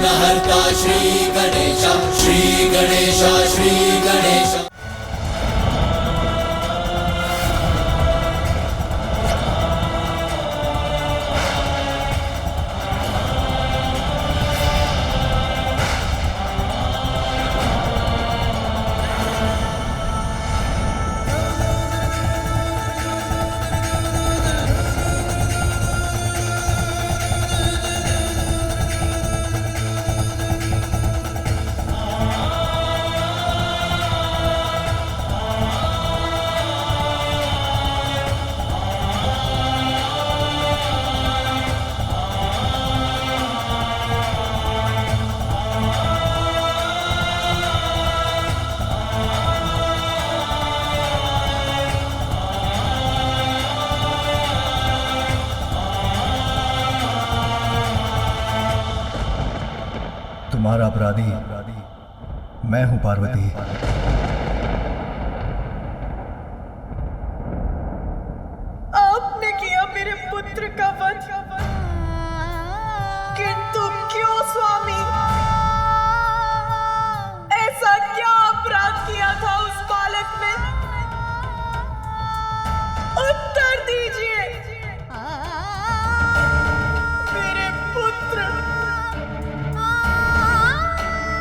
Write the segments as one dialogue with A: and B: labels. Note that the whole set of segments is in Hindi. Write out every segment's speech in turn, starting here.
A: विघ्नहर्ता श्री गणेश, श्री गणेश, श्री गणेश।
B: तुम्हारा अपराधी मैं हूं पार्वती।
C: आपने किया मेरे पुत्र का वध, किंतु क्यों स्वामी? ऐसा क्या अपराध किया था उस बालक ने? उत्तर दीजिए। मेरे पुत्र,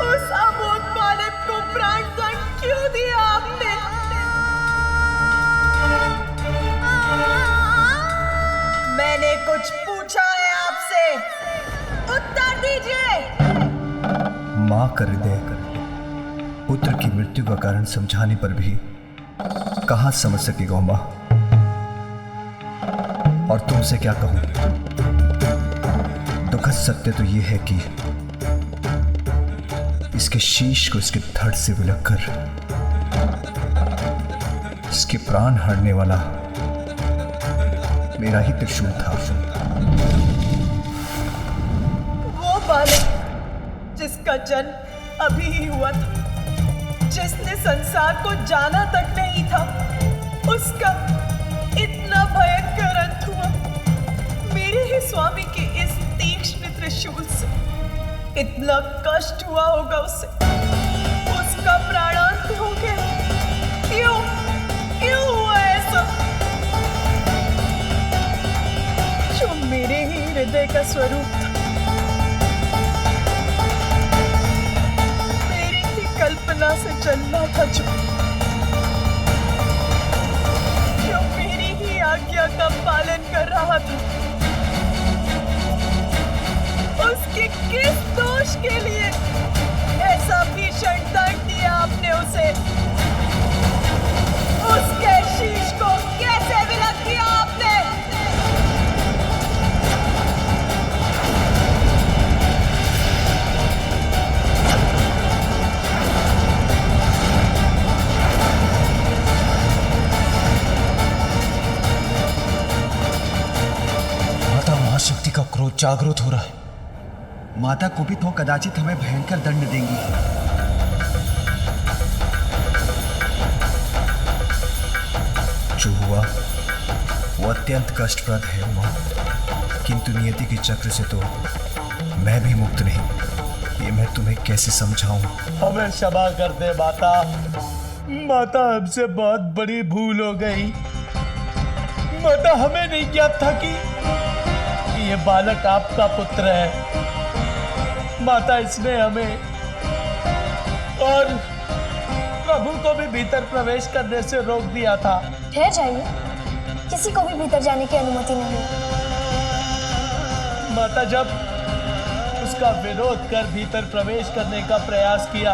C: उस अबोध बालक को प्राण दंड क्यों दिया आपने? मैंने कुछ पूछा है आपसे, उत्तर दीजिए।
B: मां कर दे पुत्र की मृत्यु का कारण समझाने पर भी कहां समझ सकेगा मां। और तुमसे क्या कहूं, दुखद सत्य तो यह है कि इसके शीश को इसके धड़ से विलग कर इसके प्राण हरने वाला मेरा ही त्रिशूल था।
C: वो बालक जिसका जन्म अभी ही हुआ था, जिसने संसार को जाना तक नहीं था, उसका इतना भयंकर अंत हुआ मेरे ही स्वामी के इस तीक्ष्ण त्रिशूल से। इतना कष्ट हुआ होगा उसे, उसका प्राणांत हो गया। क्यों क्यों हुआ ऐसा? जो मेरे ही हृदय का स्वरूप था, मेरी ही कल्पना से जन्मा था, जो मेरी ही आज्ञा का पालन कर रहा था, उसके किस दोष के लिए ऐसा भीषण दंड दिया आपने उसे? उसके शीश को कैसे विलग किया आपने?
B: माता महाशक्ति का क्रोध जागृत हो रहा है। माता कुपित हो कदाचित हमें भयंकर दंड देंगी। जो हुआ वो अत्यंत कष्टप्रद है मां, किंतु नियति के चक्र से तो मैं भी मुक्त नहीं। ये मैं तुम्हें कैसे समझाऊं?
D: हमें क्षमा कर दे माता। माता, हमसे बहुत बड़ी भूल हो गई। माता, हमें नहीं ज्ञात था कि ये बालक आपका पुत्र है। माता, इसने हमें और प्रभु को भी भीतर प्रवेश करने से रोक दिया था।
E: ठहर जाइए, किसी को भी भीतर जाने की अनुमति नहीं।
D: माता, जब उसका विरोध कर भीतर प्रवेश करने का प्रयास किया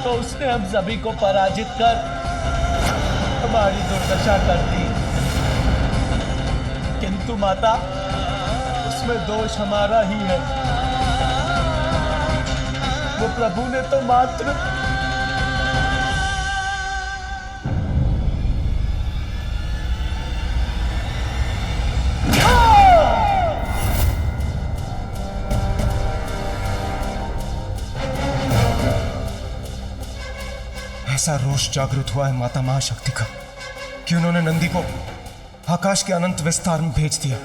D: तो उसने हम सभी को पराजित कर हमारी दुर्दशा कर दी। किंतु माता, उसमें दोष हमारा ही है। वो प्रभु ने तो मात्र
B: ऐसा रोष जागृत हुआ है माता महाशक्ति का कि उन्होंने नंदी को आकाश के अनंत विस्तार में भेज दिया।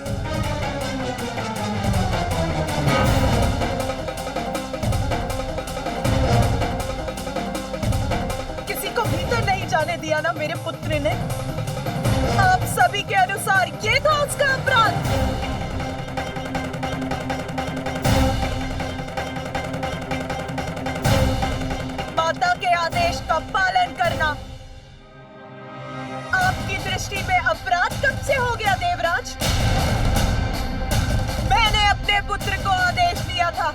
C: ना मेरे पुत्र ने। आप सभी के अनुसार ये था उसका अपराध। माता के आदेश का पालन करना आपकी दृष्टि में अपराध कब से हो गया देवराज? मैंने अपने पुत्र को आदेश दिया था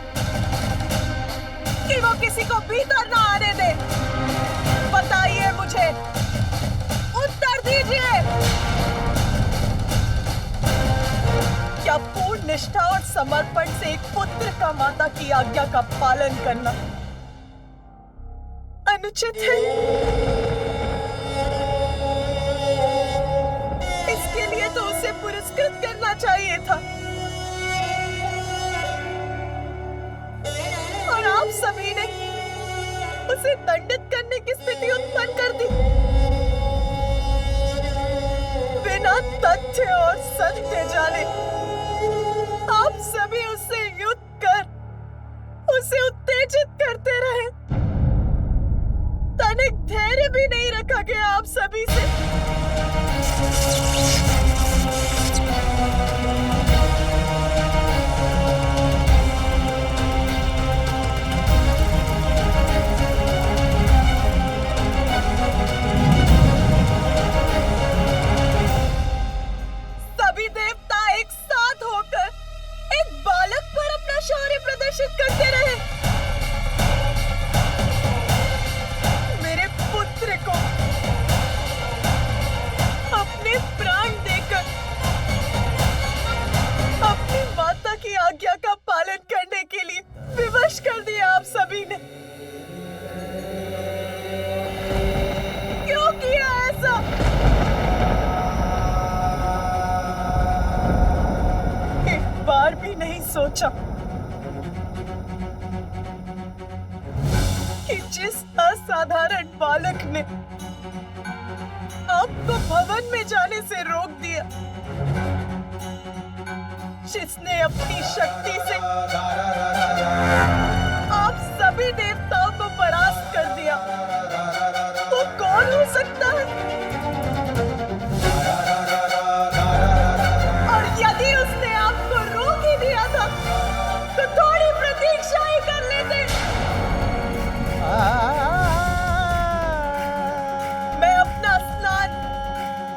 C: कि वो किसी को भीतर ना आने दे। बताइए मुझे, उत्तर दीजिए। क्या पूर्ण निष्ठा और समर्पण से एक पुत्र का माता की आज्ञा का पालन करना अनुचित है? इसके लिए तो उसे पुरस्कृत करना चाहिए था। और आप सभी ने उसे दंडित करने की स्थिति उत्पन्न कर दी। बिना तथ्य और सत्य जाने आप सभी उससे युद्ध कर उसे उत्तेजित करते रहे। तनिक धैर्य भी नहीं रखा गया आप सभी से। सभी देवता एक साथ होकर एक बालक पर अपना शौर्य प्रदर्शित करते रहे। मेरे पुत्र को अपने प्राण देकर अपनी माता की आज्ञा का पालन करने के लिए विवश कर दिया आप सभी ने। क्यों किया ऐसा? एक बार भी नहीं सोचा कि जिस असाधारण बालक ने आपको भवन में जाने से रोक दिया, जिसने अपनी शक्ति से आप सभी देवताओं को परास्त कर दिया, वो कौन हो सकता है? और यदि उसने आपको रोक ही दिया था तो थोड़ी प्रतीक्षा ही कर लेते। मैं अपना स्नान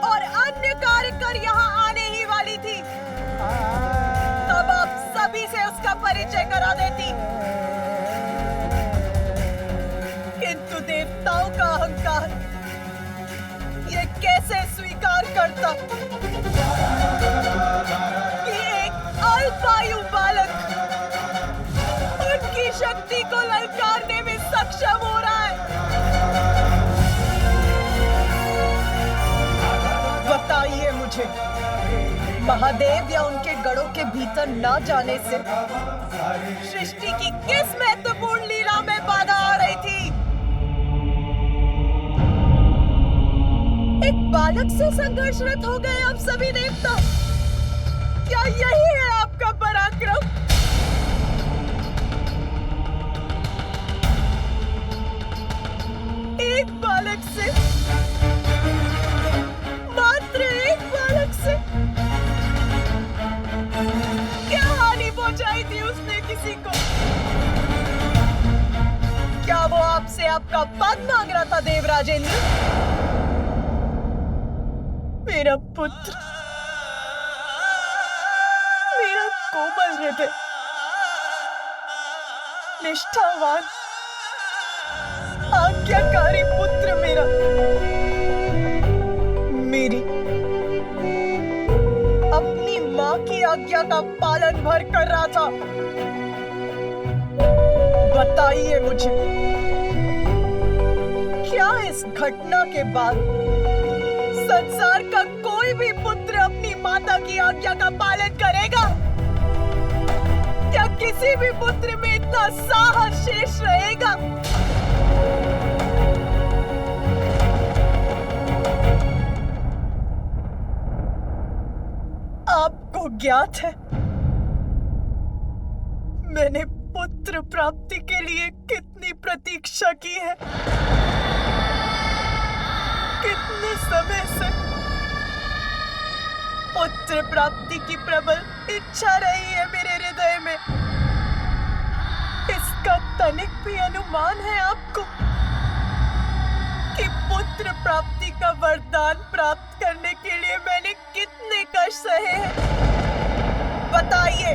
C: और अन्य कार्य कर यहाँ आने ही वाली थी, तब आप सभी से उसका परिचय करा देती। किंतु देवताओं का अहंकार ये कैसे स्वीकार करता कि एक अल्पायु बालक उनकी शक्ति को ललकारने में सक्षम हो रहा है? बताइए मुझे, महादेव या उनके गढ़ों के भीतर न जाने से सृष्टि की किस महत्वपूर्ण लीला में बाधा आ रही थी? एक बालक से संघर्षरत हो गए आप सभी देवता। क्या यही है आपका पराक्रम? एक बालक से, मात्र एक बालक से क्या हानि पहुंचाई थी उसने किसी को? क्या वो आपसे आपका पद मांग रहा था देवराजेंद्र? मेरा पुत्र, मेरा कोमल हृदय, निष्ठावान, आज्ञाकारी पुत्र मेरा, मेरी अपनी माँ की आज्ञा का पालन भर कर रहा था। बताइए मुझे, क्या इस घटना के बाद संसार का कोई भी पुत्र अपनी माता की आज्ञा का पालन करेगा? क्या किसी भी पुत्र में इतना साहस शेष रहेगा? आपको ज्ञात है मैंने पुत्र प्राप्ति के लिए कितनी प्रतीक्षा की है। कितने समय से पुत्र प्राप्ति की प्रबल इच्छा रही है मेरे हृदय में। इसका तनिक भी अनुमान है आपको कि पुत्र प्राप्ति का वरदान प्राप्त करने के लिए मैंने कितने कष्ट सहे हैं? बताइए,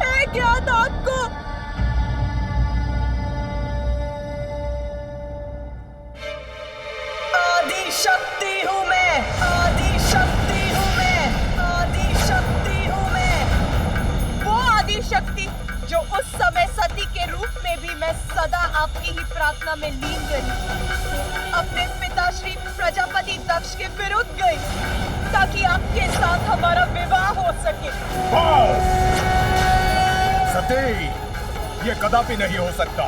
C: है ज्ञात आपको? आदि शक्ति हूं मैं, आदि शक्ति हूं मैं, आदि शक्ति हूं मैं। वो आदि शक्ति जो उस समय सती के रूप में भी मैं सदा आपकी ही प्रार्थना में लीन रही, अपने पिता श्री प्रजापति दक्ष के विरुद्ध गई ताकि आपके साथ हमारा विवाह हो सके।
F: सती, ये कदापि नहीं हो सकता।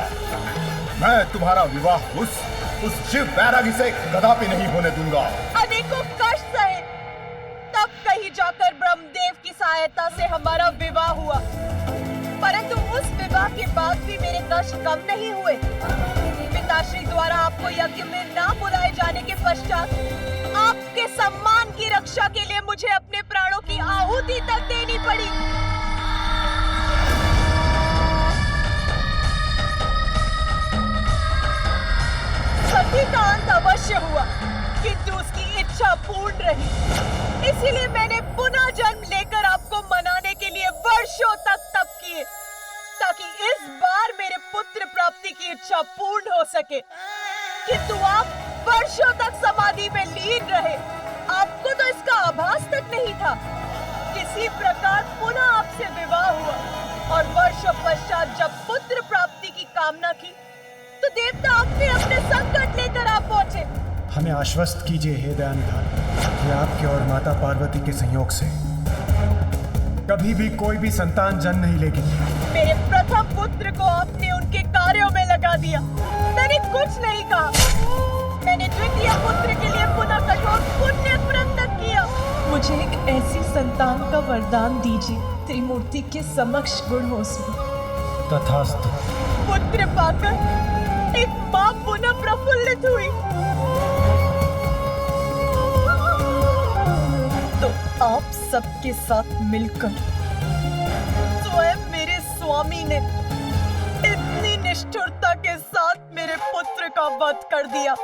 F: मैं तुम्हारा विवाह उस शिव बैरागी से कदापि नहीं होने दूंगा।
C: अनेकों कष्ट सहे, तब कहीं जाकर ब्रह्मदेव की सहायता से हमारा विवाह हुआ, परंतु उस विवाह के बाद भी मेरे कष्ट कम नहीं हुए। पिताश्री द्वारा आपको यज्ञ में ना बुलाए जाने के पश्चात आपके सम्मान की रक्षा के लिए मुझे अपने प्राणों की आहुति तक देनी पड़ी। सती का अंत अवश्य हुआ, किंतु उसकी इच्छा पूर्ण रही। इसीलिए मैंने पुनः जन्म लेकर आपको मनाने के लिए वर्षों तक तप किए, ताकि इस बार मेरे पुत्र प्राप्ति की इच्छा पूर्ण हो सके। किंतु आप वर्षों तक समाधि में लीन रहे, आपको तो इसका आभास तक नहीं था। किसी प्रकार पुनः आपसे विवाह हुआ और वर्षों पश्चात जब पुत्र प्राप्ति की कामना की तो देवता अपने अपने संकट लेकर आ पहुंचे।
B: हमें आश्वस्त कीजिए हे दयानिधान कि आपके और माता पार्वती के संयोग से कभी भी कोई भी संतान जन्म नहीं लेगी।
C: मेरे प्रथम पुत्र को आपने उनके कार्यों में लगा दिया, मैंने कुछ नहीं कहा। मैंने द्वितीय पुत्र के लिए पुनः कठोर पुण्य व्रत किया। मुझे एक ऐसी संतान का वरदान दीजिए त्रिमूर्ति के समक्ष गुण हो सके।
B: तथास्तु।
C: पुत्र पाकर एक मां पुनः प्रफुल्लित हुई तो आप सबके साथ मिलकर स्वयं मेरे स्वामी ने इतनी निष्ठुरता के साथ मेरे पुत्र का वध कर दिया।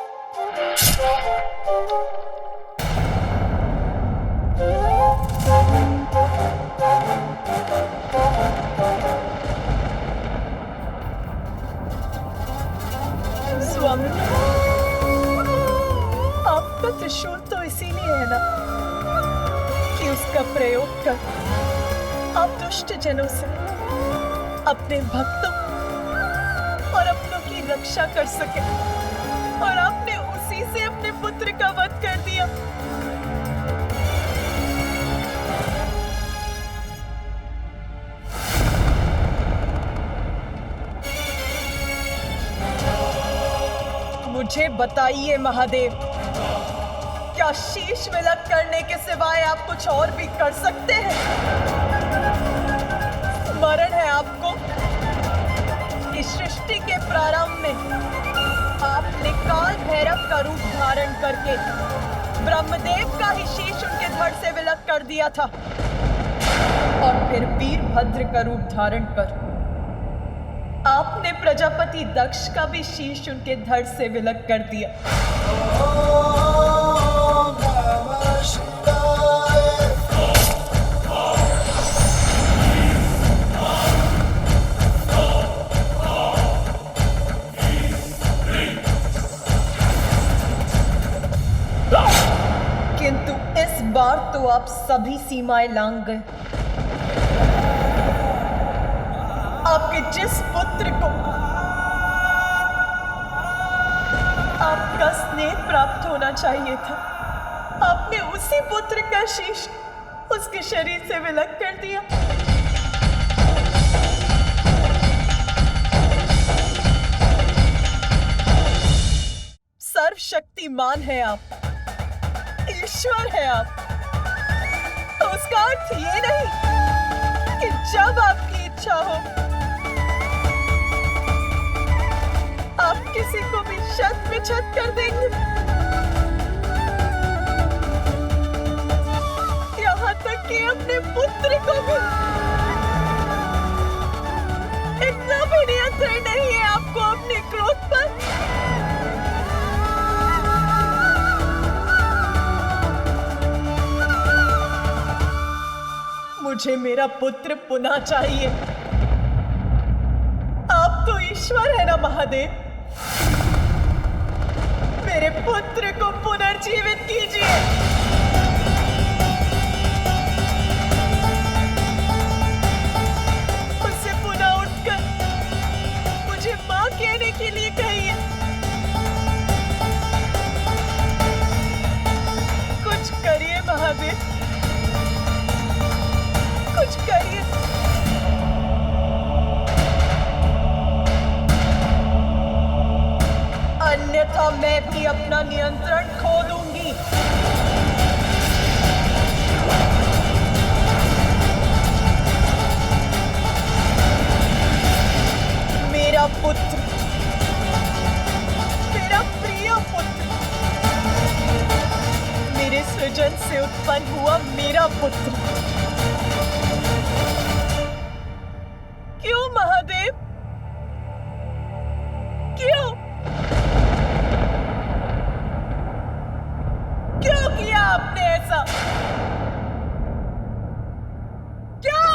C: स्वामी, आपका त्रिशूल तो इसीलिए है ना कि उसका प्रयोग कर आप दुष्ट जनों से अपने भक्तों और अपनों की रक्षा कर सके, और आपने उसी से अपने पुत्र का वध कर दिया। मुझे बताइए महादेव, क्या शीश विलक करने के सिवाय आप कुछ और भी कर सकते हैं? स्मरण है आपको कि सृष्टि के प्रारंभ में आपने काल भैरव का रूप धारण करके ब्रह्मदेव का ही शीश उनके धड़ से विलक कर दिया था, और फिर वीरभद्र का रूप धारण कर आपने प्रजापति दक्ष का भी शीश उनके धड़ से विलक कर दिया। किंतु इस बार तो आप सभी सीमाएं लांघ गए। आपके जिस पुत्र को आपका स्नेह प्राप्त होना चाहिए था, आपने उसी पुत्र का शीश उसके शरीर से विलक कर दिया। सर्वशक्तिमान है आप, ईश्वर है आप, तो उसका अर्थ ये नहीं कि जब आपकी इच्छा हो आप किसी को भी शत में छत कर देंगे। अपने पुत्र को भी, इतना भी नियंत्रण नहीं है आपको अपने क्रोध पर? मुझे मेरा पुत्र पुनः चाहिए। आप तो ईश्वर है ना महादेव, मेरे पुत्र को पुनर्जीवित कीजिए। उससे पुनः उठकर मुझे मां कहने के लिए कहिए। कुछ करिए महादेव, कुछ करिए। अन्यथा मैं भी अपना नियंत्रण खो दूंगी। मेरा पुत्र, मेरा प्रिय पुत्र, मेरे सृजन से उत्पन्न हुआ मेरा पुत्र, क्यों महादेव, क्यों क्यों किया आपने ऐसा? क्यों?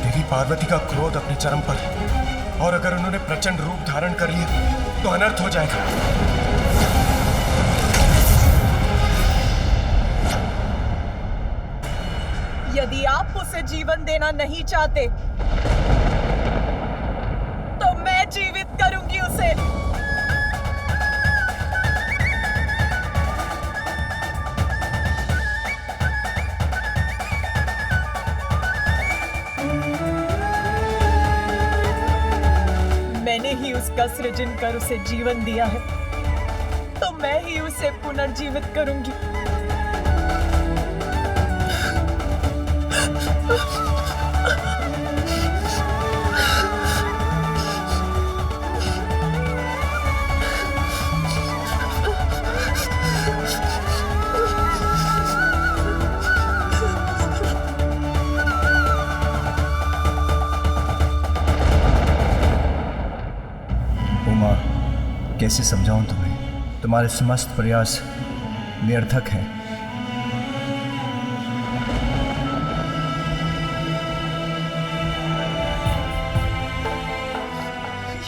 B: देवी पार्वती का क्रोध अपने चरम पर है, और अगर उन्होंने प्रचंड रूप धारण कर लिया तो अनर्थ हो जाएगा।
C: यदि आप उसे जीवन देना नहीं चाहते तो मैं जीवित करूंगी उसे। मैंने ही उसका सृजन कर उसे जीवन दिया है, तो मैं ही उसे पुनर्जीवित करूंगी।
B: उमा, कैसे समझाऊं तुम्हें? तुम्हारे समस्त प्रयास निरर्थक हैं।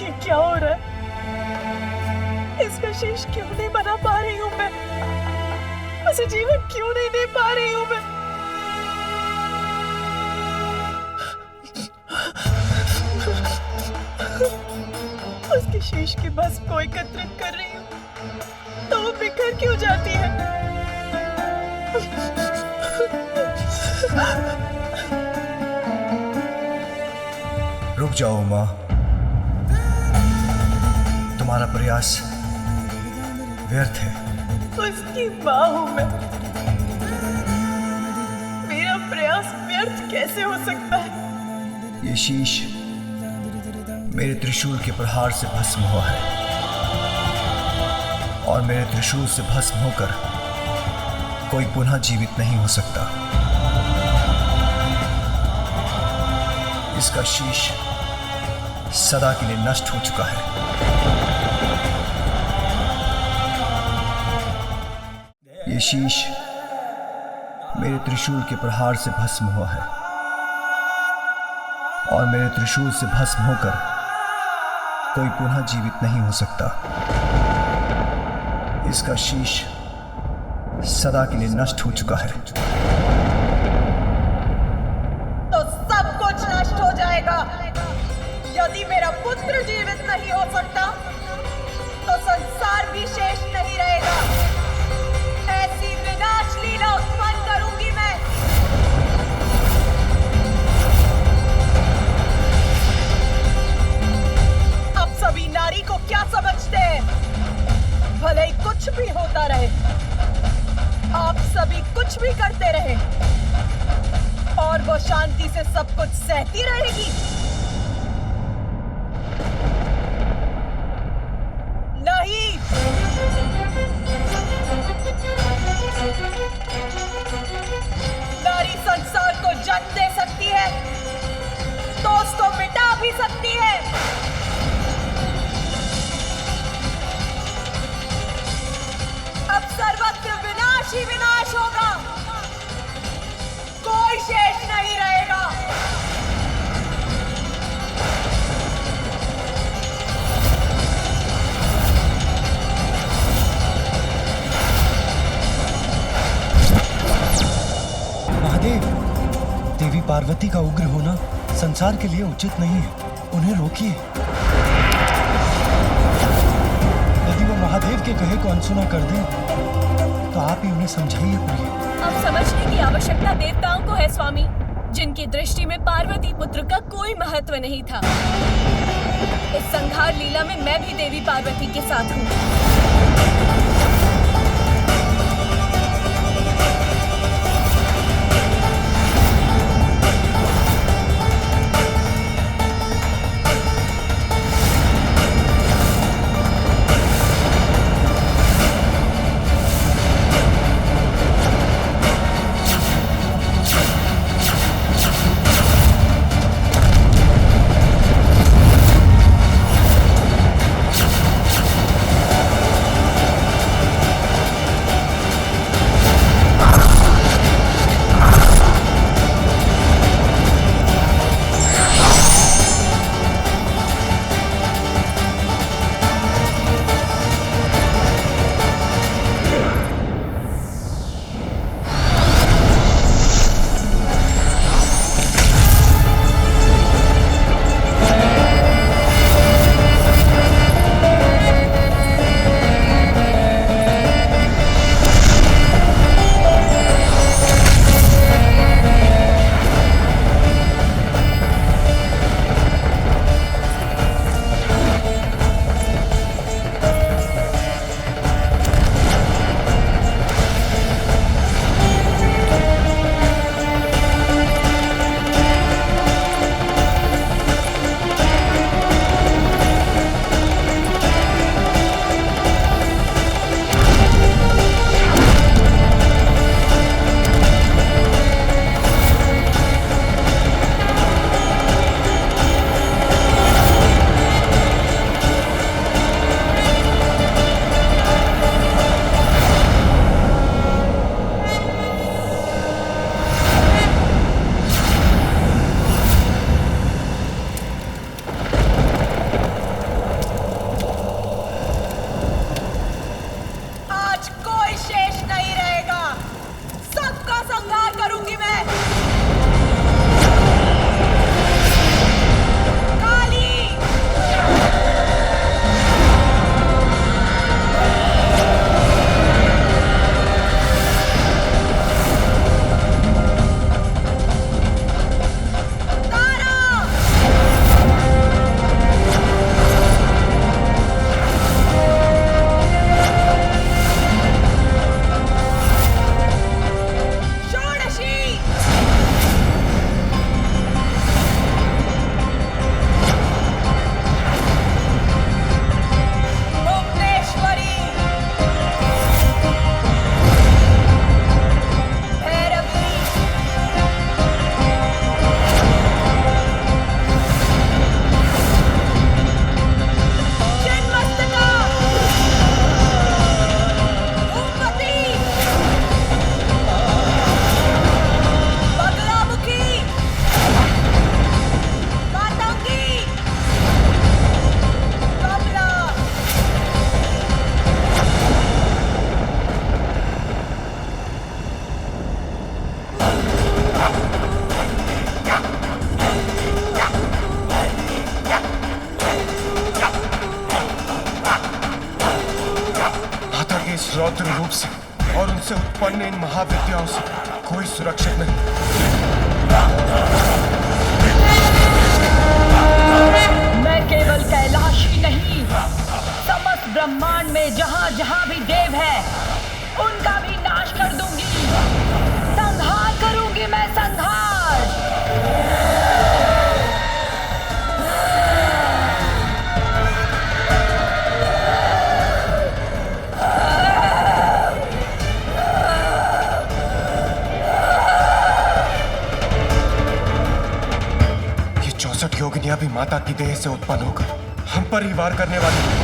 C: ये क्या हो रहा है? इसका शेष क्यों नहीं बना पा रही हूं मैं? उसे जीवन क्यों नहीं दे पा रही हूं मैं? उसके शेष की भस्म को एकत्रित कर रही हूं, तो वो बिखर क्यों जाती है?
B: रुक जाओ उमा, तुम्हारा प्रयास व्यर्थ है।
C: उसकी मां हूं मैं, मेरा प्रयास व्यर्थ कैसे हो सकता है?
B: ये शीश मेरे त्रिशूल के प्रहार से भस्म हुआ है, और मेरे त्रिशूल से भस्म होकर कोई पुनः जीवित नहीं हो सकता। इसका शीश सदा के लिए नष्ट हो चुका है। ये शीश मेरे त्रिशूल के प्रहार से भस्म हुआ है, और मेरे त्रिशूल से भस्म होकर कोई पुनः जीवित नहीं हो सकता। इसका शीश सदा के लिए नष्ट हो चुका है।
C: तो सब कुछ नष्ट हो जाएगा। यदि मेरा पुत्र जीवित नहीं हो सकता तो संसार भी शेष नहीं रहेगा। ऐसी विनाश लीला उत्पन्न करूंगी मैं। अब सभी नारी को क्या समझते हैं? भले ही कुछ भी होता रहे, आप सभी कुछ भी करते रहे, और वो शांति से सब कुछ सहती रहेगी। जन्म दे सकती है तो उसको मिटा भी सकती है। अब सर्वत्र विनाश ही विनाश होगा, कोई शेष नहीं रहेगा।
B: महादेव, देवी पार्वती का उग्र होना संसार के लिए उचित नहीं है, उन्हें रोकिए। यदि वो महादेव के कहे को अनसुना कर दे तो आप ही उन्हें समझाइए प्रिय।
G: अब समझने की आवश्यकता देवताओं को है स्वामी, जिनकी दृष्टि में पार्वती पुत्र का कोई महत्व नहीं था। इस संहार लीला में मैं भी देवी पार्वती के साथ हूँ।
B: रौद्र रूप से और उनसे उत्पन्न इन महाविद्याओं से कोई सुरक्षित नहीं।
C: मैं केवल कैलाश ही नहीं, समस्त ब्रह्मांड में जहां जहां भी देव है उनका भी नाश कर दूंगी, संहार करूंगी मैं, संहार।
B: ये अभी माता की देह से उत्पन्न होकर हम पर ही वार करने वाली है।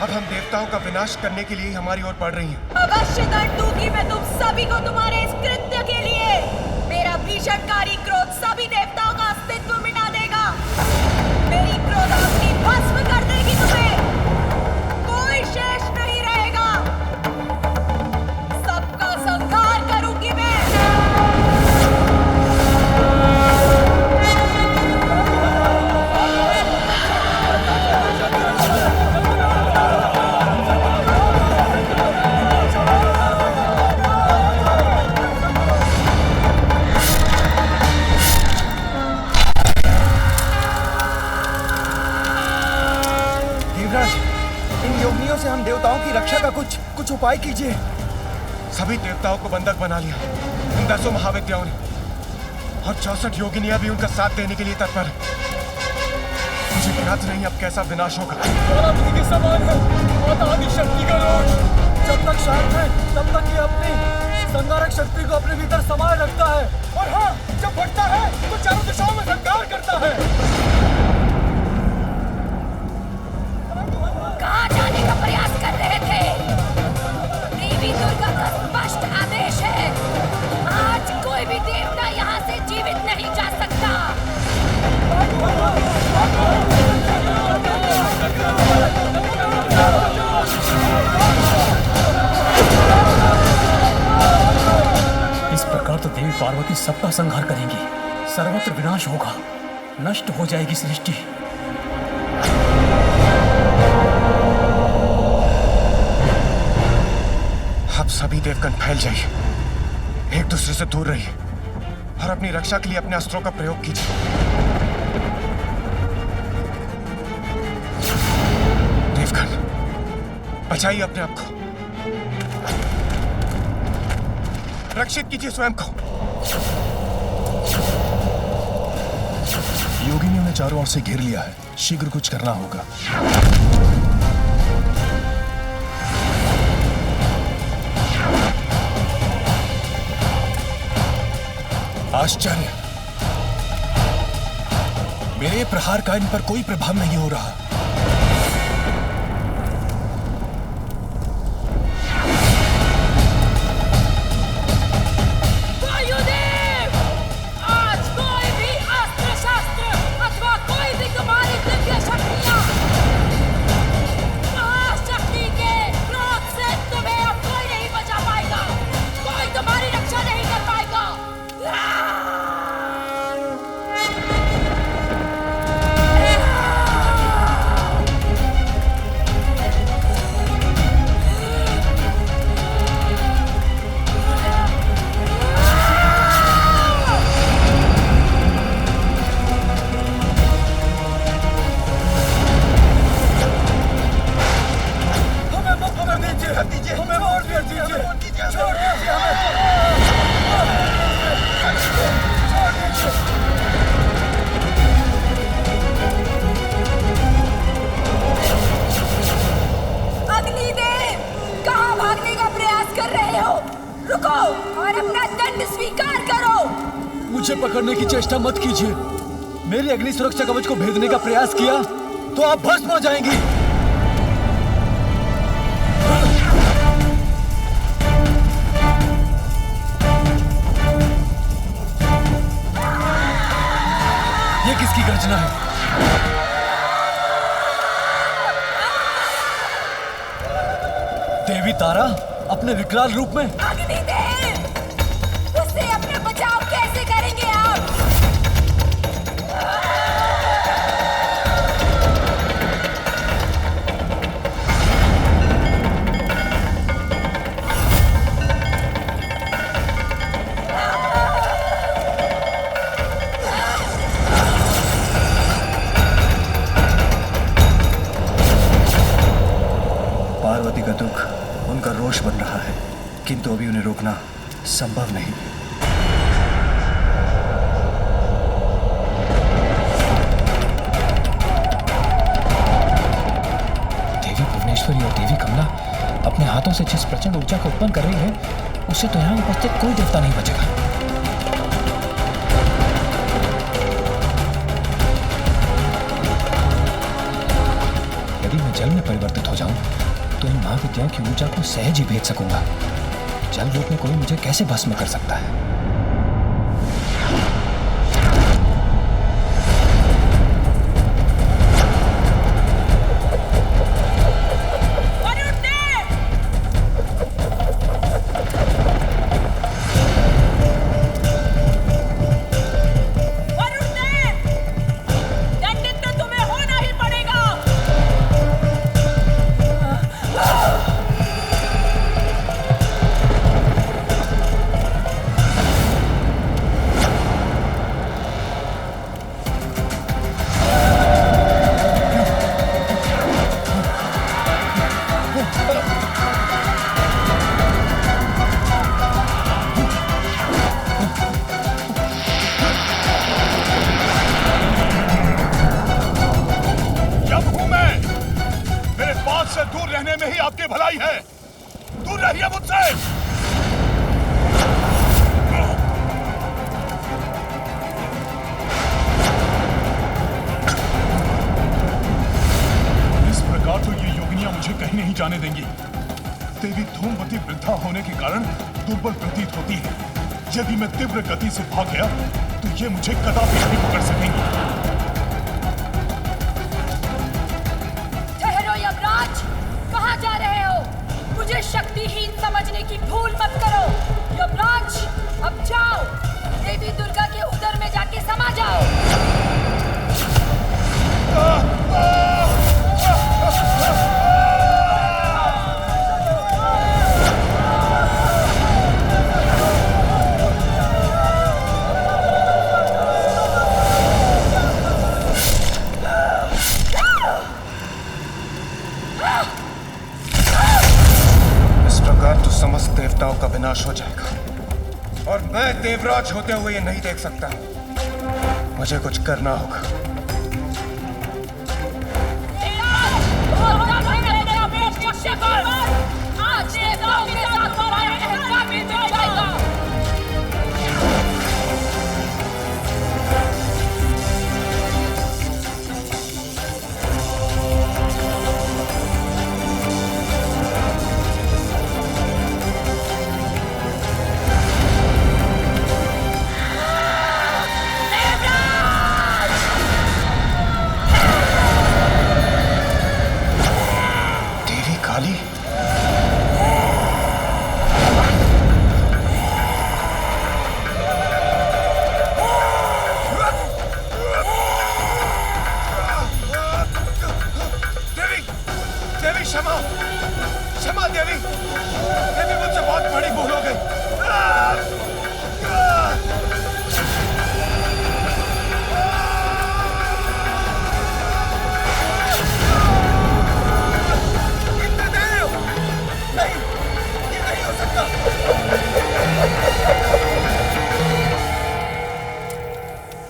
B: अब हम देवताओं का विनाश करने के लिए हमारी ओर बढ़ रही हैं।
C: अवश्य दंड दूंगी मैं तुम सभी को तुम्हारे इस कृत्य के लिए। मेरा भीषणकारी क्रोध सभी देवताओं का अस्तित्व मिटा देगा। मेरी क्रोधाग्नि भस्म कर देगी तुम्हें। कोई शेष नहीं रहेगा। सबका संहार करूंगी मैं।
B: से हम देवताओं की रक्षा का कुछ उपाय कीजिए। सभी देवताओं को बंधक बना लिया इन 10 महाविद्याओं ने, और 64 योगिनियां भी उनका साथ देने के लिए तत्पर है। मुझे ज्ञात नहीं अब कैसा विनाश होगा।
D: के समान है माता आदिशक्ति का रोष। जब तक शांत है तब तक ये अपनी संहारक शक्ति को अपने भीतर समाये रखता है, और हाँ, जब बढ़ता है तो चारों दिशाओं में संहार करता है।
G: कहाँ जाने का प्रयास कर रहे थे? देवी दुर्गा का स्पष्ट आदेश है, आज कोई भी देवता यहाँ से जीवित नहीं जा सकता।
H: इस प्रकार तो देवी पार्वती सबका संहार करेंगी, सर्वत्र विनाश होगा, नष्ट हो जाएगी सृष्टि।
B: अब सभी देवगण फैल जाइए, एक दूसरे से दूर रहिए और अपनी रक्षा के लिए अपने अस्त्रों का प्रयोग कीजिए। देवगण, बचाइए अपने आप को, रक्षित कीजिए स्वयं को।
F: योगिनियों ने चारों ओर से घेर लिया है, शीघ्र कुछ करना होगा। आश्चर्य, मेरे प्रहार का इन पर कोई प्रभाव नहीं हो रहा।
G: वायुदेव, आज कोई भी अस्त्र शस्त्र अथवा कोई भी तुम्हारी दिव्य शक्तियां महाशक्ति के क्रोध से तुम्हें अब कोई नहीं बचा पाएगा, कोई तुम्हारी रक्षा नहीं कर पाएगा। अग्निदेव, कहाँ भागने का प्रयास कर रहे हो? रुको और अपना दंड स्वीकार करो।
D: मुझे पकड़ने की चेष्टा मत कीजिए। मेरी अग्नि सुरक्षा कवच को भेदने का प्रयास किया तो आप भस्म हो जाएंगी। ये किसकी गर्जना है? देवी तारा,
H: अपने विकराल रूप में।
G: अग्निदेव, उससे अपना बचाव कैसे करेंगे आप?
B: पार्वती का दुख उनका रोष बन रहा है, किंतु अभी उन्हें रोकना संभव नहीं।
H: देवी भुवनेश्वरी और देवी कमला अपने हाथों से जिस प्रचंड ऊर्जा को उत्पन्न कर रही है, उससे तो यहाँ उपस्थित कोई देवता नहीं बचेगा। यदि मैं जल में परिवर्तित हो जाऊं, तो इन महाविद्याओं की ऊर्जा को सहज ही भेज सकूंगा। जल रूप में कोई मुझे कैसे भस्म कर सकता है?
F: जाने देंगी। देवी धूमवती वृद्धा होने के कारण दुर्बल प्रतीत होती है। यदि मैं तीव्र गति से भाग गया तो ये मुझे कदापि नहीं पकड़ सकेंगी।
G: ठहरो यमराज, कहाँ जा रहे हो? मुझे शक्तिहीन समझने की भूल मत करो। यमराज, अब जाओ, देवी दुर्गा के उदर में जाके समा जाओ।
B: समस्त देवताओं का विनाश हो जाएगा और मैं देवराज होते हुए ये नहीं देख सकता। मुझे कुछ करना होगा।
G: आज देवताओं के साथ हमारा अहंकार भी मिट जाएगा।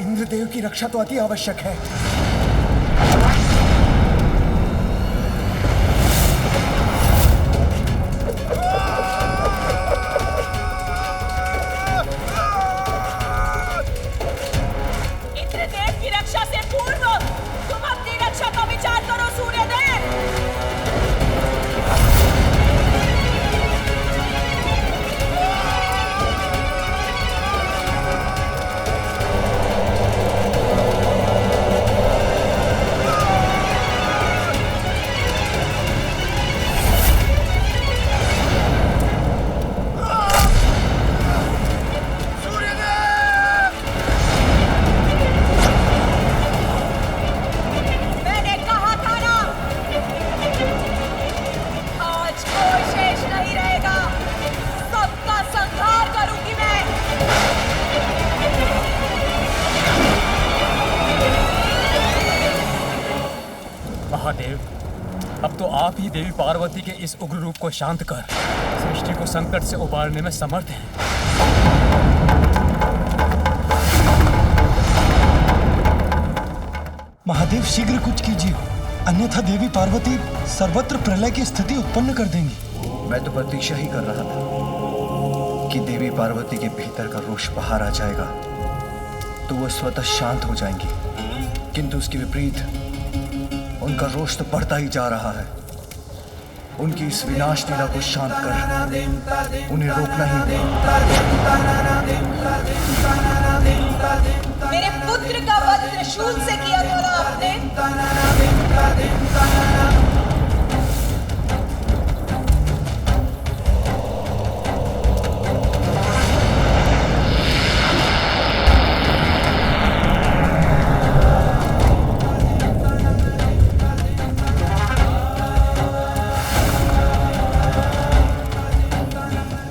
B: इंद्रदेव की रक्षा तो अति आवश्यक है।
G: इंद्रदेव की रक्षा से पूर्व तुम अपनी रक्षा का विचार करो सूर्यदेव।
H: महादेव, अब तो आप ही देवी पार्वती के इस उग्र रूप को शांत कर सृष्टि को संकट से उबारने में समर्थ हैं।
D: महादेव शीघ्र कुछ कीजिए, अन्यथा देवी पार्वती सर्वत्र प्रलय की स्थिति उत्पन्न कर देंगी।
B: मैं तो प्रतीक्षा ही कर रहा था कि देवी पार्वती के भीतर का रोष बाहर आ जाएगा तो वो स्वतः शांत हो जाएंगी, किंतु उसके विपरीत उनका रोष तो बढ़ता ही जा रहा है। उनकी इस विनाश लीला को शांत कर उन्हें रोकना ही होगा।
C: मेरे पुत्र का वध त्रिशूल से किया था ना आपने?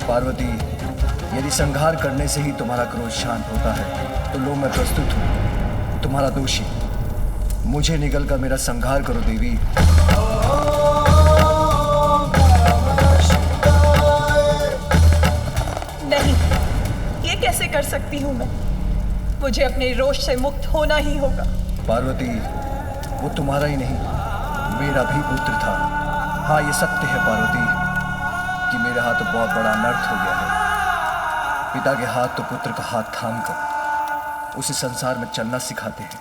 B: पार्वती, यदि संहार करने से ही तुम्हारा क्रोध शांत होता है तो लो मैं प्रस्तुत हूँ, तुम्हारा दोषी। मुझे निगल कर मेरा संहार करो देवी।
C: नहीं, ये कैसे कर सकती हूँ मैं? मुझे अपने रोष से मुक्त होना ही होगा।
B: पार्वती, वो तुम्हारा ही नहीं मेरा भी पुत्र था। हाँ, ये सत्य है पार्वती कि मेरे हाथ तो बहुत बड़ा अनर्थ हो गया है। पिता के हाथ तो पुत्र का हाथ थामकर उसे संसार में चलना सिखाते हैं,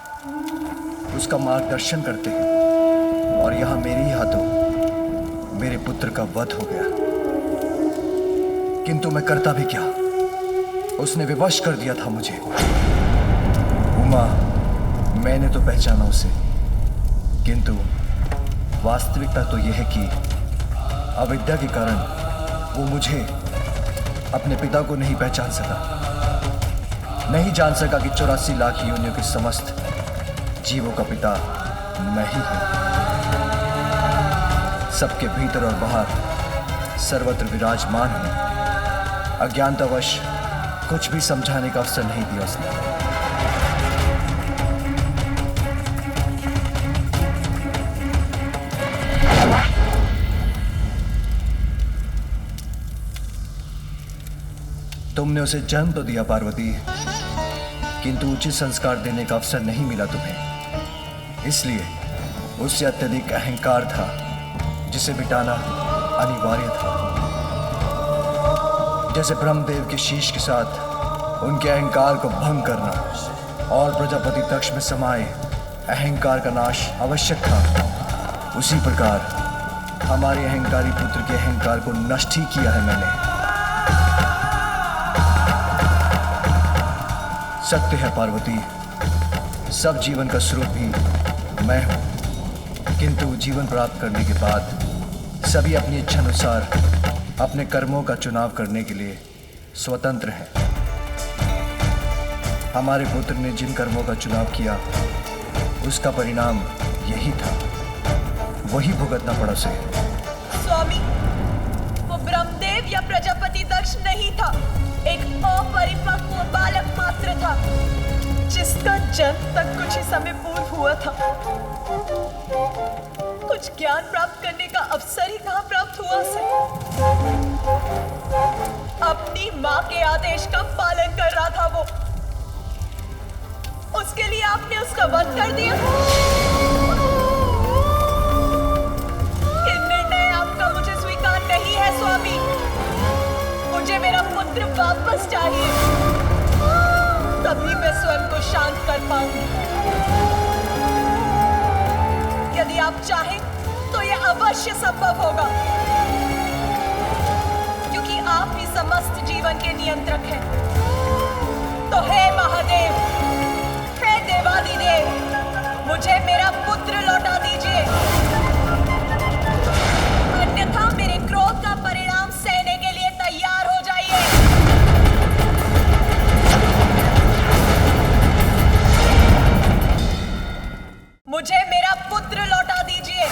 B: उसका मार्गदर्शन करते हैं, और यहाँ मेरे ही हाथों मेरे पुत्र का वध हो गया। किंतु मैं करता भी क्या, उसने विवश कर दिया था मुझे। उमा, मैंने तो पहचाना उसे, किंतु वास्तविकता तो यह है कि अविद्या के कारण वो मुझे, अपने पिता को नहीं पहचान सका, नहीं जान सका कि 84 लाख योनियों के समस्त जीवों का पिता मैं ही हूं। सबके भीतर और बाहर सर्वत्र विराजमान हूं। अज्ञानतावश कुछ भी समझाने का अवसर नहीं दिया उसने। तुमने उसे जन्म तो दिया पार्वती, किंतु उचित संस्कार देने का अवसर नहीं मिला तुम्हें। इसलिए उससे अत्यधिक अहंकार था जिसे मिटाना अनिवार्य था। जैसे ब्रह्मदेव के शीश के साथ उनके अहंकार को भंग करना और प्रजापति दक्ष में समाये अहंकार का नाश आवश्यक था, उसी प्रकार हमारे अहंकारी पुत्र के अहंकार को नष्ट ही किया है मैंने। सत्य है पार्वती, सब जीवन का स्रोत भी मैं हूं, किंतु जीवन प्राप्त करने के बाद सभी अपनी इच्छा अनुसार अपने कर्मों का चुनाव करने के लिए स्वतंत्र हैं। हमारे पुत्र ने जिन कर्मों का चुनाव किया उसका परिणाम यही था, वही भुगतना पड़ा उसे।
C: स्वामी, वो ब्रह्मदेव या प्रजापति दक्ष नहीं था, एक अपरिपक्व बालक मात्र था जिसका जन्म तक कुछ ही समय पूर्व हुआ था। कुछ ज्ञान प्राप्त करने का अवसर ही कहाँ प्राप्त हुआ उसे। अपनी माँ के आदेश का पालन कर रहा था वो, उसके लिए आपने उसका वध कर दिया। ये निर्णय आपका मुझे स्वीकार नहीं है स्वामी। मुझे मेरा पुत्र वापस चाहिए, तभी मैं स्वयं को शांत कर पाऊंगी। यदि आप चाहें तो यह अवश्य संभव होगा, क्योंकि आप ही समस्त जीवन के नियंत्रक हैं। तो हे महादेव, हे देवादिदेव, मुझे मेरा पुत्र लौटा दीजिए, अन्यथा मेरे क्रोध का परिणाम सहने के लिए तैयार हो जाइए। मुझे मेरा पुत्र लौटा दीजिए,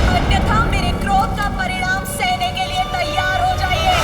C: अन्यथा मेरे क्रोध का परिणाम सहने के लिए तैयार हो जाइए।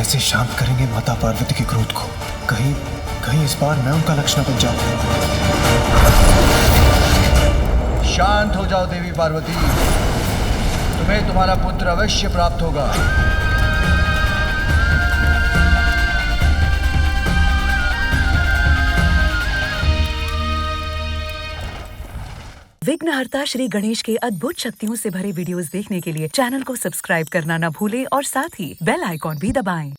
B: कैसे शांत करेंगे माता पार्वती के क्रोध को? कहीं कहीं इस बार मैं उनका लक्ष्य न बन जाऊं।
I: शांत हो जाओ देवी पार्वती, तुम्हें तुम्हारा पुत्र अवश्य प्राप्त होगा।
J: विघ्नहर्ता श्री गणेश के अद्भुत शक्तियों से भरे वीडियोस देखने के लिए चैनल को सब्सक्राइब करना न भूलें और साथ ही बेल आइकॉन भी दबाएं।